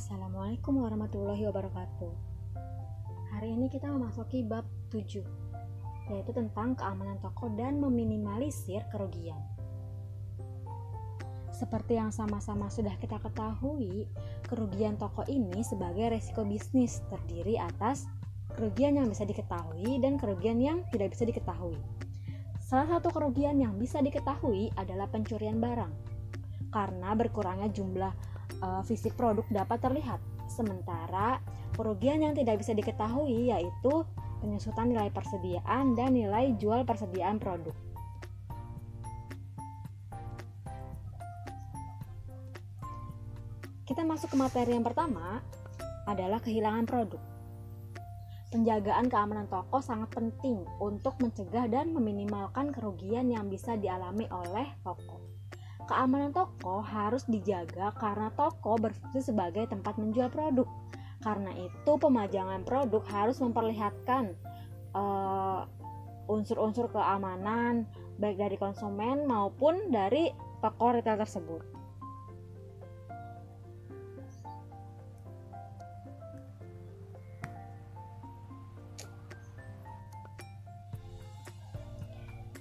Assalamualaikum warahmatullahi wabarakatuh. Hari ini kita memasuki bab 7, yaitu tentang keamanan toko dan meminimalisir kerugian. Seperti yang sama-sama sudah kita ketahui, kerugian toko ini sebagai resiko bisnis terdiri atas kerugian yang bisa diketahui dan kerugian yang tidak bisa diketahui. Salah satu kerugian yang bisa diketahui adalah pencurian barang, karena berkurangnya jumlah fisik produk dapat terlihat. Sementara kerugian yang tidak bisa diketahui yaitu penyusutan nilai persediaan dan nilai jual persediaan produk. Kita masuk ke materi yang pertama adalah kehilangan produk. Penjagaan keamanan toko sangat penting untuk mencegah dan meminimalkan kerugian yang bisa dialami oleh toko. Keamanan toko harus dijaga karena toko berfungsi sebagai tempat menjual produk. Karena itu pemajangan produk harus memperlihatkan unsur-unsur keamanan baik dari konsumen maupun dari toko retail tersebut.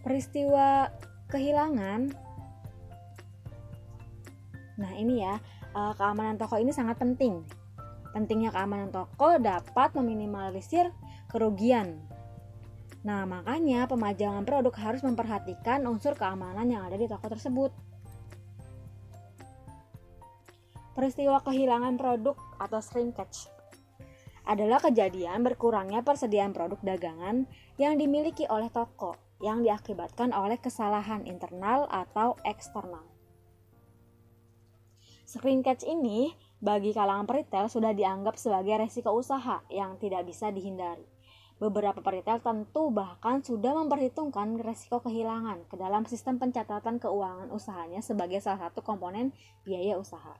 Peristiwa kehilangan. Nah ini ya, keamanan toko ini sangat penting. Pentingnya keamanan toko dapat meminimalisir kerugian. Nah makanya pemajangan produk harus memperhatikan unsur keamanan yang ada di toko tersebut. Peristiwa kehilangan produk atau shrinkage adalah kejadian berkurangnya persediaan produk dagangan yang dimiliki oleh toko yang diakibatkan oleh kesalahan internal atau eksternal. Shrinkage ini bagi kalangan peritel sudah dianggap sebagai resiko usaha yang tidak bisa dihindari. Beberapa peritel tentu bahkan sudah memperhitungkan resiko kehilangan ke dalam sistem pencatatan keuangan usahanya sebagai salah satu komponen biaya usaha.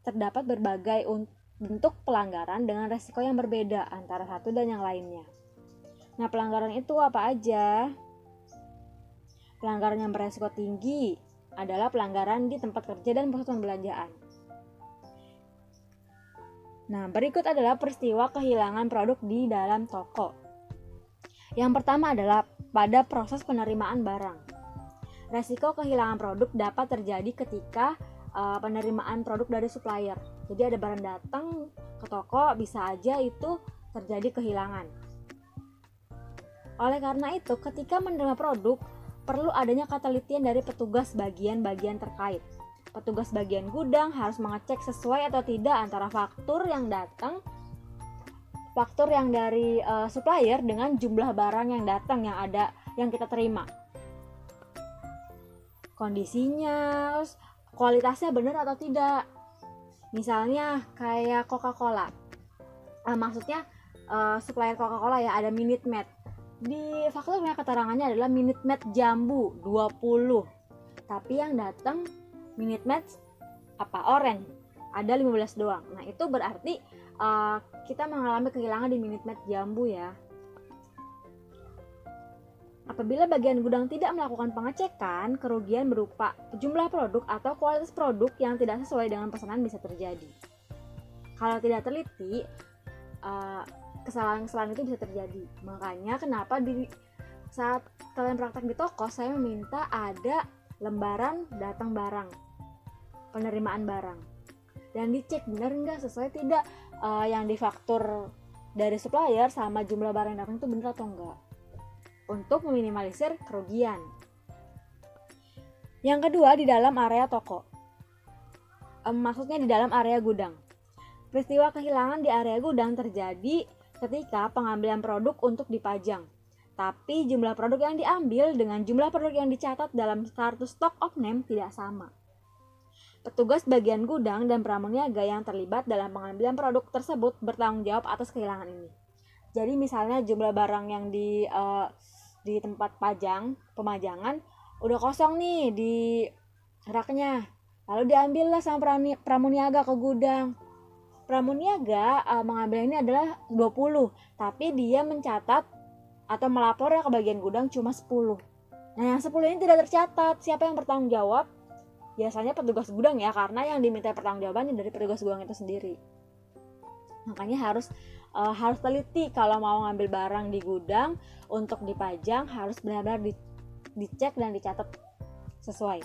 Terdapat berbagai bentuk pelanggaran dengan resiko yang berbeda antara satu dan yang lainnya. Nah, pelanggaran itu apa aja? Pelanggaran yang beresiko tinggi adalah pelanggaran di tempat kerja dan pusat perbelanjaan. Nah, berikut adalah peristiwa kehilangan produk di dalam toko. Yang pertama adalah pada proses penerimaan barang. Resiko kehilangan produk dapat terjadi ketika penerimaan produk dari supplier. Jadi ada barang datang ke toko, bisa aja itu terjadi kehilangan. Oleh karena itu, ketika menerima produk, perlu adanya ketelitian dari petugas bagian-bagian terkait. Petugas bagian gudang harus mengecek sesuai atau tidak antara faktur yang datang, faktur yang dari supplier dengan jumlah barang yang datang yang kita terima. Kondisinya, kualitasnya benar atau tidak. Misalnya kayak Coca-Cola. Maksudnya supplier Coca-Cola ya, ada Minute Maid. Di fakturnya keterangannya adalah Minute Maid Jambu 20. Tapi yang datang Minute Maid orange, ada 15 doang. Nah, itu berarti kita mengalami kehilangan di Minute Maid Jambu ya. Apabila bagian gudang tidak melakukan pengecekan, kerugian berupa jumlah produk atau kualitas produk yang tidak sesuai dengan pesanan bisa terjadi. Kalau tidak teliti, kesalahan-kesalahan itu bisa terjadi. Makanya kenapa saat kalian praktek di toko, saya meminta ada lembaran datang barang, penerimaan barang, dan dicek benar nggak, sesuai tidak yang difaktur dari supplier sama jumlah barang yang datang itu benar atau enggak, untuk meminimalisir kerugian. Yang kedua, di dalam area toko, maksudnya di dalam area gudang. Peristiwa kehilangan di area gudang terjadi ketika pengambilan produk untuk dipajang, tapi jumlah produk yang diambil dengan jumlah produk yang dicatat dalam kartu stock of name tidak sama. Petugas bagian gudang dan pramuniaga yang terlibat dalam pengambilan produk tersebut bertanggung jawab atas kehilangan ini. Jadi misalnya jumlah barang yang di tempat pemajangan udah kosong nih di raknya, lalu diambillah sama pramuniaga ke gudang. Pramuniaga mengambil ini adalah 20, tapi dia mencatat atau melapor ke bagian gudang cuma 10. Nah, yang 10 ini tidak tercatat. Siapa yang bertanggung jawab? biasanya petugas gudang ya, karena yang diminta pertanggungjawabannya dari petugas gudang itu sendiri. Makanya harus teliti kalau mau ngambil barang di gudang untuk dipajang, harus benar-benar dicek dan dicatat sesuai.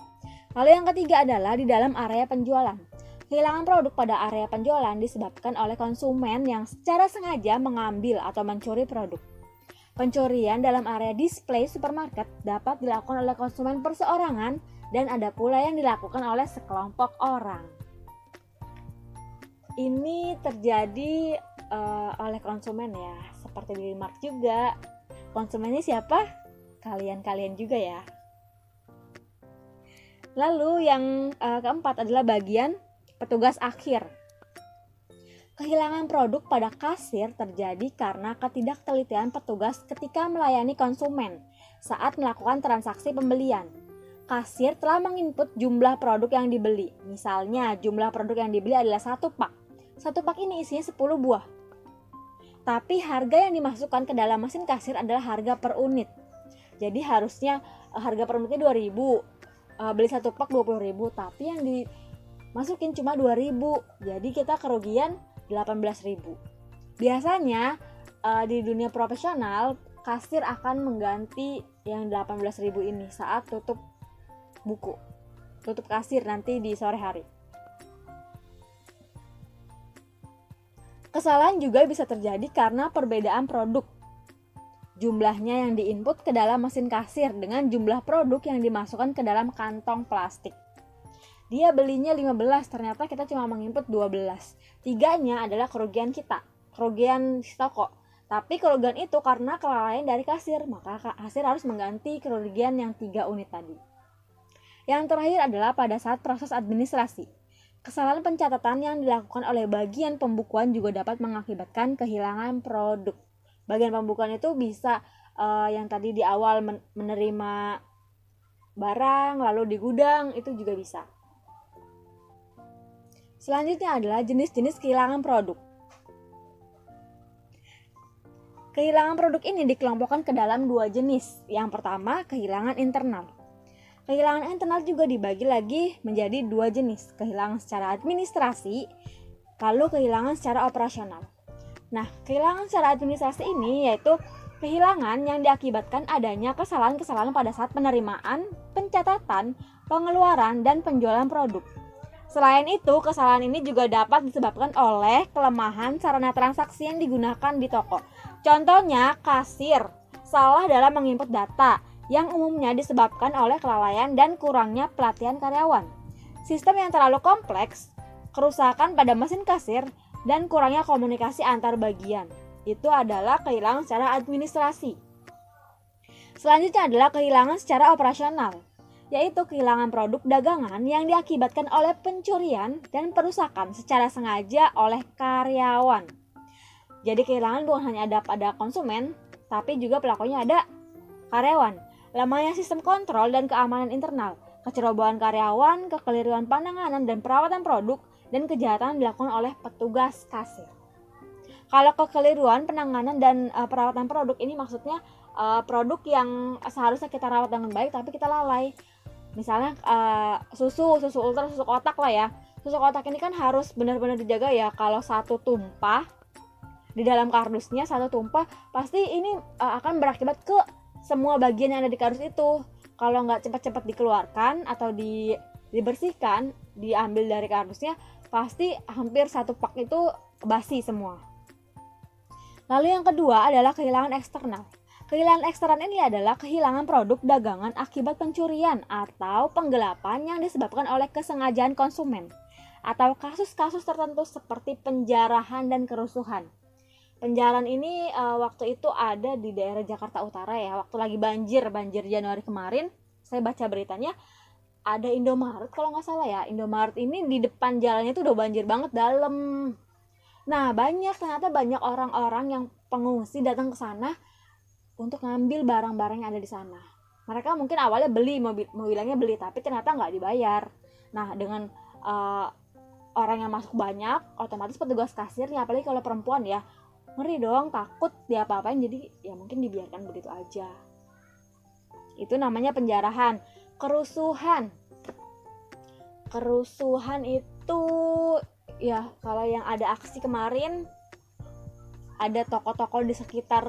Lalu yang ketiga adalah di dalam area penjualan. Kehilangan produk pada area penjualan disebabkan oleh konsumen yang secara sengaja mengambil atau mencuri produk. Pencurian dalam area display supermarket dapat dilakukan oleh konsumen perseorangan dan ada pula yang dilakukan oleh sekelompok orang. Ini terjadi oleh konsumen ya, seperti di Mart juga. Konsumennya siapa? Kalian juga ya. Lalu yang keempat adalah bagian petugas akhir. Kehilangan produk pada kasir terjadi karena ketidaktelitian petugas ketika melayani konsumen saat melakukan transaksi pembelian. Kasir telah menginput jumlah produk yang dibeli. Misalnya, jumlah produk yang dibeli adalah 1 pak. 1 pak ini isinya 10 buah. Tapi harga yang dimasukkan ke dalam mesin kasir adalah harga per unit. Jadi harusnya harga per unitnya 2.000. Beli 1 pak 20.000, tapi yang dimasukin cuma 2.000. Jadi kita kerugian 18.000. Biasanya di dunia profesional kasir akan mengganti yang 18.000 ini saat tutup buku, tutup kasir nanti di sore hari. Kesalahan juga bisa terjadi karena perbedaan produk. Jumlahnya yang diinput ke dalam mesin kasir dengan jumlah produk yang dimasukkan ke dalam kantong plastik. Dia belinya 15, ternyata kita cuma menginput 12. 3-nya adalah kerugian kita, kerugian si toko. Tapi kerugian itu karena kelalaian dari kasir, maka kasir harus mengganti kerugian yang 3 unit tadi. Yang terakhir adalah pada saat proses administrasi. Kesalahan pencatatan yang dilakukan oleh bagian pembukuan juga dapat mengakibatkan kehilangan produk. Bagian pembukuan itu bisa yang tadi di awal menerima barang, lalu di gudang, itu juga bisa. Selanjutnya adalah jenis-jenis kehilangan produk. Kehilangan produk ini dikelompokkan ke dalam 2 jenis. Yang pertama, kehilangan internal. Kehilangan internal juga dibagi lagi menjadi 2 jenis. Kehilangan secara administrasi, lalu kehilangan secara operasional. Nah, kehilangan secara administrasi ini yaitu kehilangan yang diakibatkan adanya kesalahan-kesalahan pada saat penerimaan, pencatatan, pengeluaran, dan penjualan produk. Selain itu, kesalahan ini juga dapat disebabkan oleh kelemahan sarana transaksi yang digunakan di toko. Contohnya, kasir salah dalam menginput data, yang umumnya disebabkan oleh kelalaian dan kurangnya pelatihan karyawan. Sistem yang terlalu kompleks, kerusakan pada mesin kasir, dan kurangnya komunikasi antar bagian. Itu adalah kehilangan secara administrasi. Selanjutnya adalah kehilangan secara operasional, yaitu kehilangan produk dagangan yang diakibatkan oleh pencurian dan perusakan secara sengaja oleh karyawan. Jadi kehilangan bukan hanya ada pada konsumen, tapi juga pelakunya ada karyawan. Lemahnya sistem kontrol dan keamanan internal, kecerobohan karyawan, kekeliruan penanganan dan perawatan produk, dan kejahatan dilakukan oleh petugas kasir. Kalau kekeliruan penanganan dan perawatan produk ini maksudnya produk yang seharusnya kita rawat dengan baik tapi kita lalai. Misalnya susu ultra, susu kotak lah ya. Susu kotak ini kan harus benar-benar dijaga ya. Kalau satu tumpah di dalam kardusnya, satu tumpah, pasti ini akan berakibat ke semua bagian yang ada di kardus itu. Kalau nggak cepat-cepat dikeluarkan atau dibersihkan, diambil dari kardusnya, pasti hampir 1 pak itu basi semua. Lalu yang kedua adalah kehilangan eksternal. Kehilangan eksternal ini adalah kehilangan produk dagangan akibat pencurian atau penggelapan yang disebabkan oleh kesengajaan konsumen, atau kasus-kasus tertentu seperti penjarahan dan kerusuhan. Penjarahan ini waktu itu ada di daerah Jakarta Utara ya, waktu lagi banjir Januari kemarin. Saya baca beritanya ada Indomaret kalau nggak salah ya. Indomaret ini di depan jalannya itu udah banjir banget dalam. Nah, ternyata banyak orang-orang yang pengungsi datang ke sana untuk ngambil barang-barang yang ada di sana. Mereka mungkin awalnya mau bilangnya beli, tapi ternyata nggak dibayar. Nah, dengan orang yang masuk banyak, otomatis petugas kasirnya, apalagi kalau perempuan ya, ngeri dong, takut diapa-apain, jadi ya mungkin dibiarkan begitu aja. Itu namanya penjarahan. Kerusuhan. kerusuhan itu ya, kalau yang ada aksi kemarin, ada toko-toko di sekitar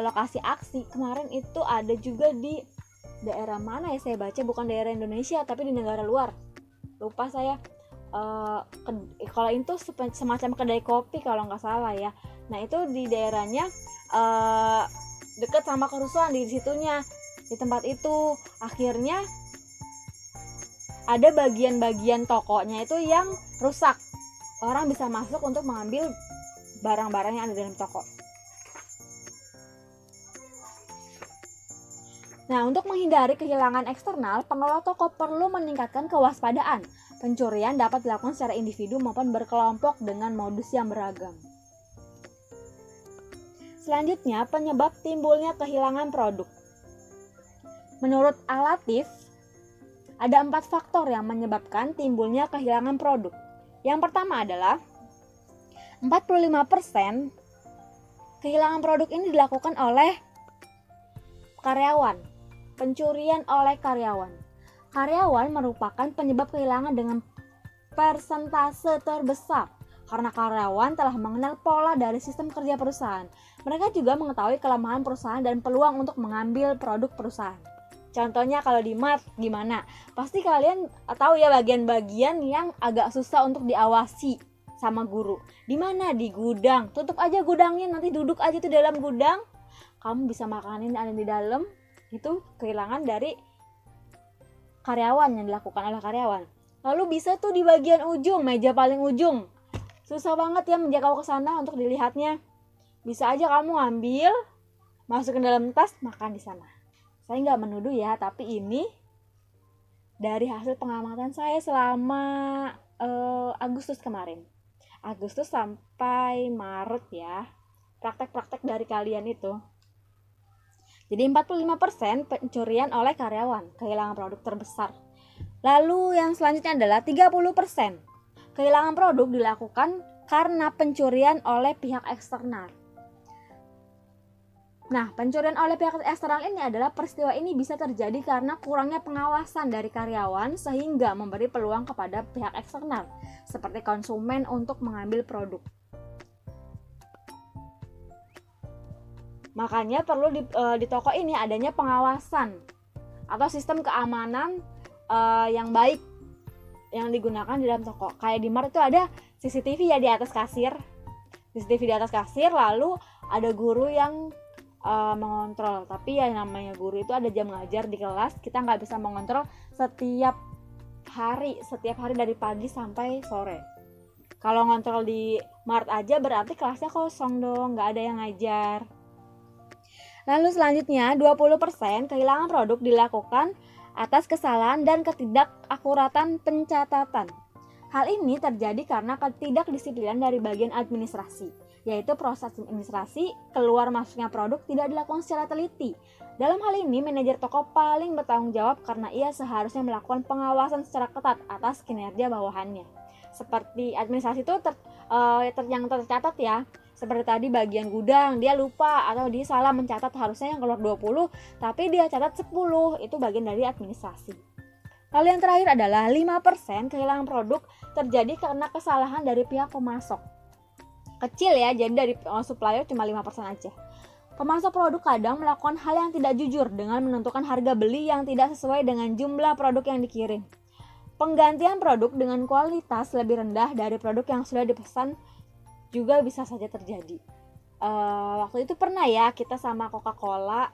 lokasi aksi kemarin itu ada juga di daerah mana ya, saya baca bukan daerah Indonesia tapi di negara luar, lupa saya. Kalau itu semacam kedai kopi kalau nggak salah ya. Nah itu di daerahnya deket sama kerusuhan di situnya, di tempat itu. Akhirnya ada bagian-bagian tokonya itu yang rusak, orang bisa masuk untuk mengambil barang-barang yang ada dalam toko. Nah, untuk menghindari kehilangan eksternal, pengelola toko perlu meningkatkan kewaspadaan. Pencurian dapat dilakukan secara individu maupun berkelompok dengan modus yang beragam. Selanjutnya, penyebab timbulnya kehilangan produk. Menurut Al-Latif, ada 4 faktor yang menyebabkan timbulnya kehilangan produk. Yang pertama adalah 45% kehilangan produk ini dilakukan oleh karyawan. Pencurian oleh karyawan. Karyawan merupakan penyebab kehilangan dengan persentase terbesar karena karyawan telah mengenal pola dari sistem kerja perusahaan. Mereka juga mengetahui kelemahan perusahaan dan peluang untuk mengambil produk perusahaan. Contohnya kalau di Mart gimana? Pasti kalian tahu ya bagian-bagian yang agak susah untuk diawasi sama guru. Di mana? Di gudang. Tutup aja gudangnya, nanti duduk aja tuh dalam gudang. Kamu bisa makanin ada di dalam. Itu kehilangan dari karyawan, yang dilakukan oleh karyawan. Lalu bisa tuh di bagian ujung, meja paling ujung. Susah banget ya menjangkau ke sana untuk dilihatnya. Bisa aja kamu ambil, masukin dalam tas, makan di sana. Saya nggak menuduh ya, tapi ini dari hasil pengamatan saya selama Agustus kemarin. Agustus sampai Maret ya. Praktek-praktek dari kalian itu. Jadi 45% pencurian oleh karyawan, kehilangan produk terbesar. Lalu yang selanjutnya adalah 30%. Kehilangan produk dilakukan karena pencurian oleh pihak eksternal. Nah, pencurian oleh pihak eksternal ini adalah peristiwa ini bisa terjadi karena kurangnya pengawasan dari karyawan sehingga memberi peluang kepada pihak eksternal seperti konsumen untuk mengambil produk. Makanya perlu di toko ini adanya pengawasan atau sistem keamanan yang baik yang digunakan di dalam toko. Kayak di Mart itu ada CCTV ya di atas kasir. CCTV di atas kasir, lalu ada guru yang mengontrol. Tapi ya namanya guru itu ada jam ngajar di kelas, kita nggak bisa mengontrol setiap hari dari pagi sampai sore. Kalau ngontrol di Mart aja berarti kelasnya kosong dong, nggak ada yang ngajar. Lalu selanjutnya 20% kehilangan produk dilakukan atas kesalahan dan ketidakakuratan pencatatan. Hal ini terjadi karena ketidakdisiplinan dari bagian administrasi, yaitu proses administrasi keluar masuknya produk tidak dilakukan secara teliti. Dalam hal ini, manajer toko paling bertanggung jawab karena ia seharusnya melakukan pengawasan secara ketat atas kinerja bawahannya. Seperti administrasi itu yang tercatat ya. Seperti tadi bagian gudang, dia lupa atau dia salah mencatat, harusnya yang keluar 20, tapi dia catat 10, itu bagian dari administrasi. Lalu yang terakhir adalah 5% kehilangan produk terjadi karena kesalahan dari pihak pemasok. Kecil ya, jadi dari supplier cuma 5% aja. Pemasok produk kadang melakukan hal yang tidak jujur dengan menentukan harga beli yang tidak sesuai dengan jumlah produk yang dikirim. Penggantian produk dengan kualitas lebih rendah dari produk yang sudah dipesan juga bisa saja terjadi. Waktu itu pernah ya kita sama Coca-Cola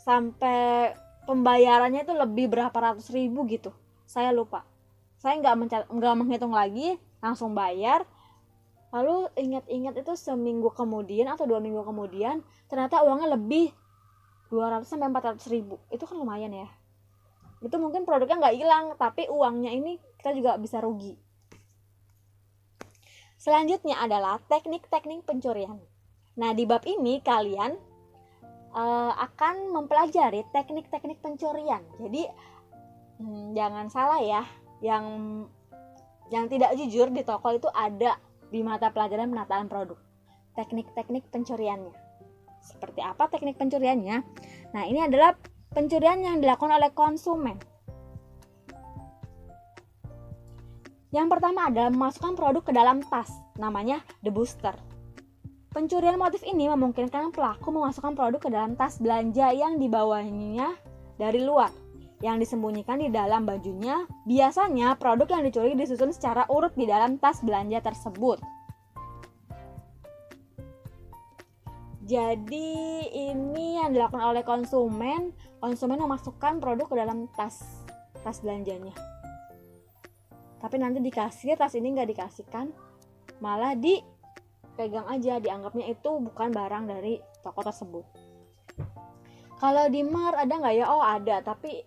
sampai pembayarannya itu lebih berapa ratus ribu gitu. Saya lupa. Saya nggak menghitung lagi, langsung bayar. Lalu ingat-ingat itu seminggu kemudian atau 2 minggu kemudian ternyata uangnya lebih 200 sampai 400 ribu. Itu kan lumayan ya. Itu mungkin produknya nggak hilang, tapi uangnya ini kita juga bisa rugi. Selanjutnya adalah teknik-teknik pencurian. Nah, di bab ini kalian akan mempelajari teknik-teknik pencurian. Jadi jangan salah ya, yang tidak jujur di toko itu ada di mata pelajaran penataan produk. Teknik-teknik pencuriannya. Seperti apa teknik pencuriannya? Nah, ini adalah pencurian yang dilakukan oleh konsumen. Yang pertama adalah memasukkan produk ke dalam tas, namanya the booster. Pencurian motif ini memungkinkan pelaku memasukkan produk ke dalam tas belanja yang dibawanya dari luar, yang disembunyikan di dalam bajunya. Biasanya produk yang dicuri disusun secara urut di dalam tas belanja tersebut. Jadi ini yang dilakukan oleh konsumen memasukkan produk ke dalam tas belanjanya. Tapi nanti di kasir tas ini nggak dikasihkan, malah dipegang aja, dianggapnya itu bukan barang dari toko tersebut. Kalau di Mart ada nggak ya? Oh ada, tapi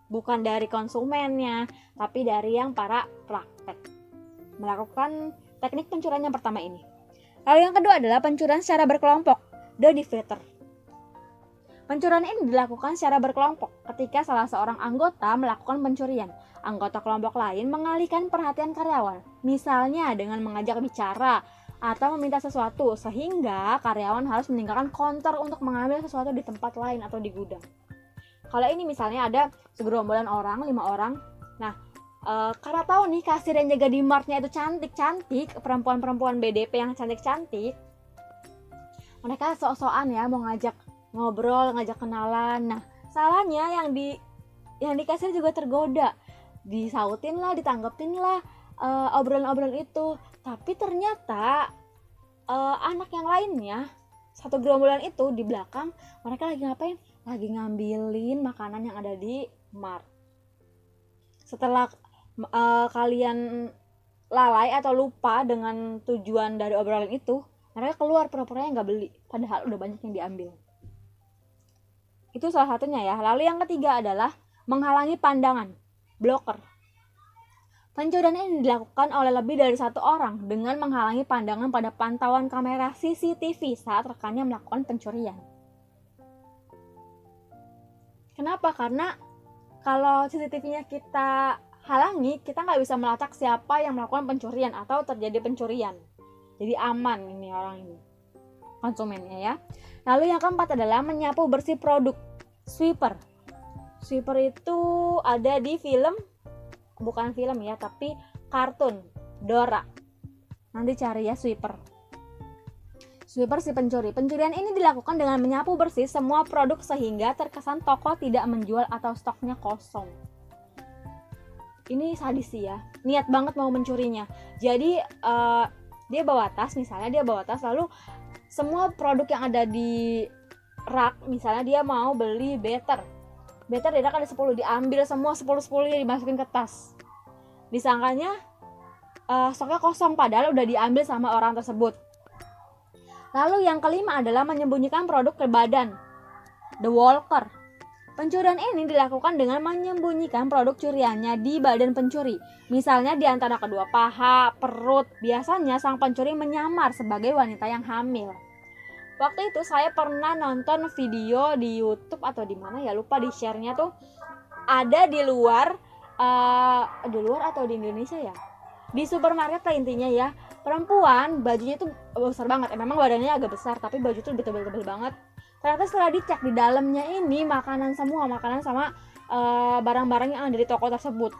bukan dari konsumennya, tapi dari yang para praktek melakukan teknik pencurian yang pertama ini. Lalu yang kedua adalah pencurian secara berkelompok, the divider. Pencurian ini dilakukan secara berkelompok ketika salah seorang anggota melakukan pencurian. Anggota kelompok lain mengalihkan perhatian karyawan, misalnya dengan mengajak bicara atau meminta sesuatu, sehingga karyawan harus meninggalkan counter untuk mengambil sesuatu di tempat lain atau di gudang. Kalau ini misalnya ada segerombolan orang, 5 orang. Nah, karena tahu nih kasir yang jaga di Martnya itu cantik-cantik, perempuan-perempuan BDP yang cantik-cantik, mereka sok-sokan ya mau ngajak ngobrol, ngajak kenalan. Nah, salahnya yang di kasir juga tergoda, disautin lah, ditanggepin lah obrolan-obrolan itu. Tapi ternyata anak yang lainnya, satu gerombolan itu di belakang, mereka lagi ngapain? Lagi ngambilin makanan yang ada di Mart. Setelah kalian lalai atau lupa dengan tujuan dari obrolan itu, mereka keluar pura-puranya nggak beli, padahal udah banyak yang diambil. Itu salah satunya ya. Lalu yang ketiga adalah menghalangi pandangan, blocker. Pencurian ini dilakukan oleh lebih dari satu orang dengan menghalangi pandangan pada pantauan kamera CCTV saat rekannya melakukan pencurian. Kenapa? Karena kalau CCTV-nya kita halangi, kita nggak bisa melacak siapa yang melakukan pencurian atau terjadi pencurian. Jadi aman ini orang ini, konsumennya ya. Lalu yang keempat adalah menyapu bersih produk, sweeper. Sweeper itu ada di film, bukan film ya, tapi kartun Dora. Nanti cari ya sweeper. Sweeper si pencuri. Pencurian ini dilakukan dengan menyapu bersih semua produk sehingga terkesan toko tidak menjual atau stoknya kosong. Ini sadis sih ya, niat banget mau mencurinya. Jadi dia bawa tas, misalnya dia bawa tas, lalu semua produk yang ada di rak, misalnya dia mau beli butter di rak ada 10, diambil semua 10-10 dimasukin ke tas. Disangkanya stoknya kosong, padahal udah diambil sama orang tersebut. Lalu yang kelima adalah menyembunyikan produk ke badan, the walker. Pencurian ini dilakukan dengan menyembunyikan produk curiannya di badan pencuri, misalnya di antara kedua paha, perut. Biasanya sang pencuri menyamar sebagai wanita yang hamil. Waktu itu saya pernah nonton video di YouTube atau di mana ya, lupa, di share-nya tuh ada di luar atau di Indonesia ya, di supermarket lah intinya ya. Perempuan bajunya tuh besar banget, memang badannya agak besar tapi baju tuh tebel-tebel banget. Ternyata setelah dicek di dalamnya ini makanan sama barang-barang yang ada di toko tersebut.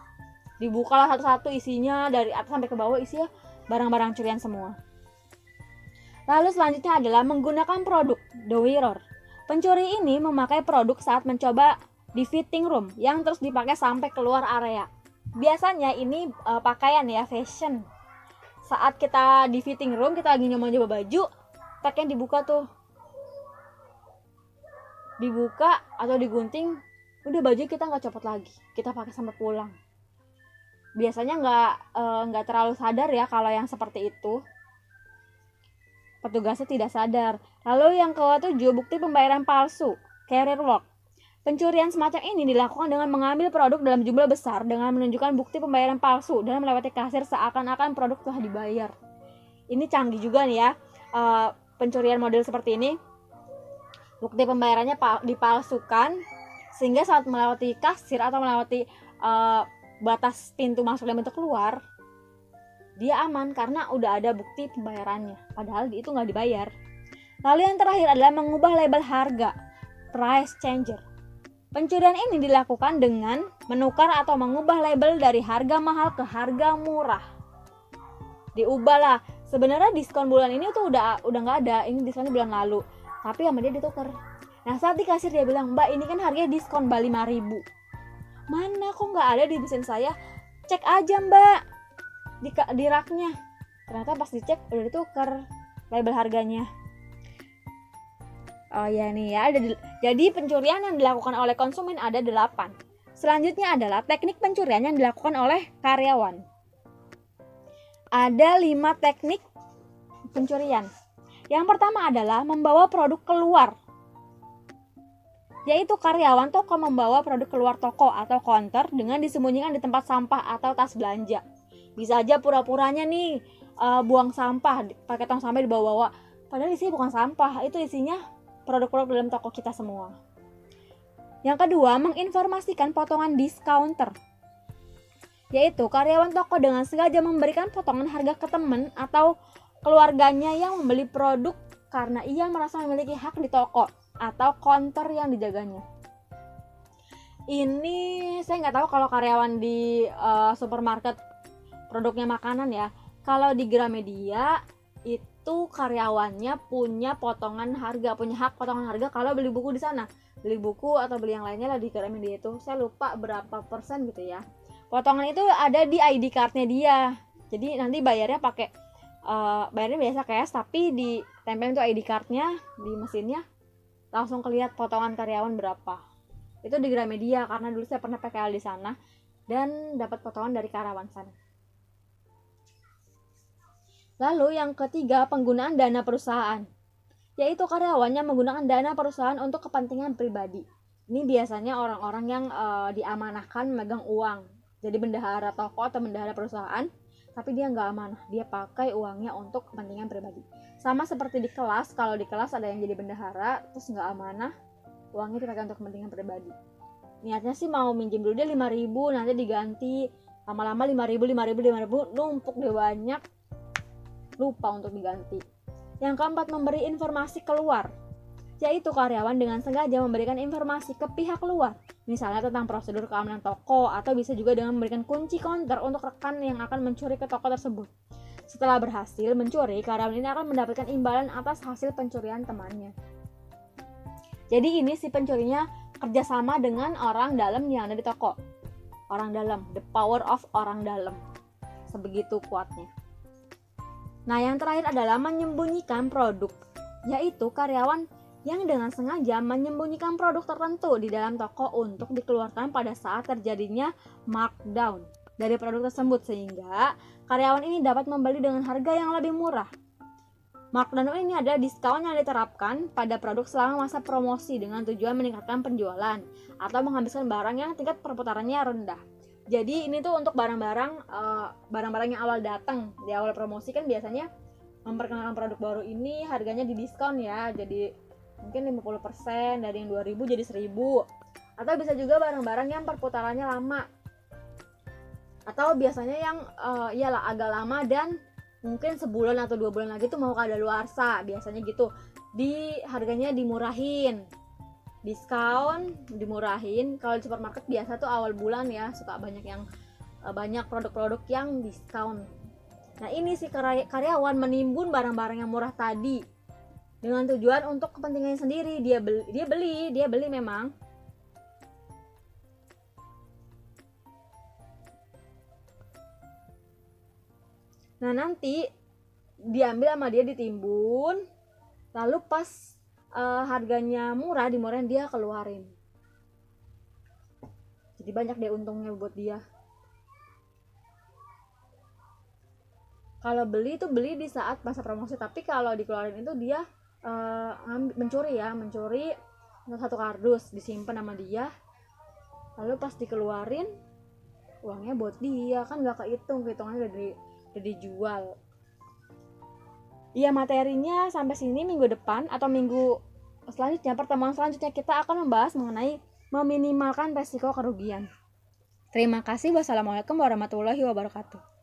Dibukalah satu-satu, isinya dari atas sampai ke bawah isinya barang-barang curian semua. Lalu selanjutnya adalah menggunakan produk, the wearer. Pencuri ini memakai produk saat mencoba di fitting room yang terus dipakai sampai keluar area. Biasanya ini pakaian ya, fashion. Saat kita di fitting room, kita lagi nyoba baju, tagnya dibuka tuh. Dibuka atau digunting, udah baju kita nggak copot lagi, kita pakai sampai pulang. Biasanya nggak terlalu sadar ya kalau yang seperti itu. Petugasnya tidak sadar. Lalu yang ke-7, bukti pembayaran palsu, carrier work. Pencurian semacam ini dilakukan dengan mengambil produk dalam jumlah besar dengan menunjukkan bukti pembayaran palsu dan melewati kasir seakan-akan produk telah dibayar. Ini canggih juga nih ya, pencurian model seperti ini. Bukti pembayarannya dipalsukan sehingga saat melewati kasir atau melewati batas pintu masuk dan pintu keluar, dia aman karena udah ada bukti pembayarannya, padahal itu nggak dibayar. Lalu yang terakhir adalah mengubah label harga, price changer. Pencurian ini dilakukan dengan menukar atau mengubah label dari harga mahal ke harga murah. Diubah lah. Sebenarnya diskon bulan ini tuh udah nggak ada. Ini diskonnya bulan lalu. Tapi sama dia ditukar. Nah saat di kasir dia bilang, "Mbak, ini kan harganya diskon Mbak 5.000. Mana kok nggak ada di mesin saya? Cek aja Mbak di raknya." Ternyata pas dicek udah ditukar label harganya. Oh ya nih ya, jadi pencurian yang dilakukan oleh konsumen ada 8. Selanjutnya adalah teknik pencurian yang dilakukan oleh karyawan. Ada 5 teknik pencurian. Yang pertama adalah membawa produk keluar. Yaitu karyawan toko membawa produk keluar toko atau counter dengan disembunyikan di tempat sampah atau tas belanja. Bisa aja pura-puranya nih buang sampah, pakai tong sampah dibawa-bawa. Padahal isinya bukan sampah, itu isinya produk-produk dalam toko kita semua. Yang kedua, menginformasikan potongan discounter. Yaitu karyawan toko dengan sengaja memberikan potongan harga ke teman atau keluarganya yang membeli produk karena ia merasa memiliki hak di toko atau counter yang dijaganya. Ini saya nggak tahu kalau karyawan di supermarket produknya makanan ya. Kalau di Gramedia itu karyawannya punya potongan harga, punya hak potongan harga kalau beli buku di sana. Beli buku atau beli yang lainnya lah di Gramedia itu. Saya lupa berapa persen gitu ya. Potongan itu ada di ID cardnya dia. Jadi nanti bayarnya pakai bayarnya biasa cash, tapi ditempel itu ID cardnya di mesinnya, langsung kelihatan potongan karyawan berapa. Itu di Gramedia karena dulu saya pernah PKL di sana dan dapat potongan dari karyawan sana. Lalu yang ketiga, penggunaan dana perusahaan. Yaitu karyawannya menggunakan dana perusahaan untuk kepentingan pribadi. Ini biasanya orang-orang yang diamanahkan memegang uang. Jadi bendahara toko atau bendahara perusahaan, tapi dia nggak amanah. Dia pakai uangnya untuk kepentingan pribadi. Sama seperti di kelas, kalau di kelas ada yang jadi bendahara, terus nggak amanah, uangnya dipakai untuk kepentingan pribadi. Niatnya sih mau minjem dulu dia 5.000, nanti diganti. Lama-lama 5.000, numpuk deh banyak. Lupa untuk diganti. Yang keempat, memberi informasi keluar. Yaitu karyawan dengan sengaja memberikan informasi ke pihak luar. Misalnya tentang prosedur keamanan toko, atau bisa juga dengan memberikan kunci counter untuk rekan yang akan mencuri ke toko tersebut. Setelah berhasil mencuri, karyawan ini akan mendapatkan imbalan atas hasil pencurian temannya. Jadi ini si pencurinya kerjasama dengan orang dalam yang ada di toko. Orang dalam, the power of orang dalam. Sebegitu kuatnya. Nah, yang terakhir adalah menyembunyikan produk, yaitu karyawan yang dengan sengaja menyembunyikan produk tertentu di dalam toko untuk dikeluarkan pada saat terjadinya markdown dari produk tersebut, sehingga karyawan ini dapat membeli dengan harga yang lebih murah. Markdown ini adalah diskon yang diterapkan pada produk selama masa promosi dengan tujuan meningkatkan penjualan atau menghabiskan barang yang tingkat perputarannya rendah. Jadi ini tuh untuk barang-barang yang awal datang, di awal promosi kan biasanya memperkenalkan produk baru ini harganya didiskon ya. Jadi mungkin 50% dari yang 2.000 jadi 1.000. Atau bisa juga barang-barang yang perputarannya lama. Atau biasanya yang iyalah agak lama dan mungkin sebulan atau 2 bulan lagi tuh mau kadaluarsa, biasanya gitu. Harganya dimurahin. Diskon dimurahin. Kalau di supermarket biasa tuh awal bulan ya suka banyak produk-produk yang diskon. Nah ini si karyawan menimbun barang-barang yang murah tadi dengan tujuan untuk kepentingannya sendiri. Dia beli memang. Nah nanti diambil sama dia, ditimbun, lalu pas harganya murah, dimurahin, dia keluarin. Jadi banyak deh untungnya buat dia. Kalau beli itu beli di saat masa promosi, tapi kalau dikeluarin itu dia mencuri satu kardus, disimpan sama dia, lalu pas dikeluarin uangnya buat dia, kan nggak kehitungannya udah dijual. Iya, materinya sampai sini. Minggu depan atau minggu selanjutnya, pertemuan selanjutnya kita akan membahas mengenai meminimalkan resiko kerugian. Terima kasih. Wassalamualaikum warahmatullahi wabarakatuh.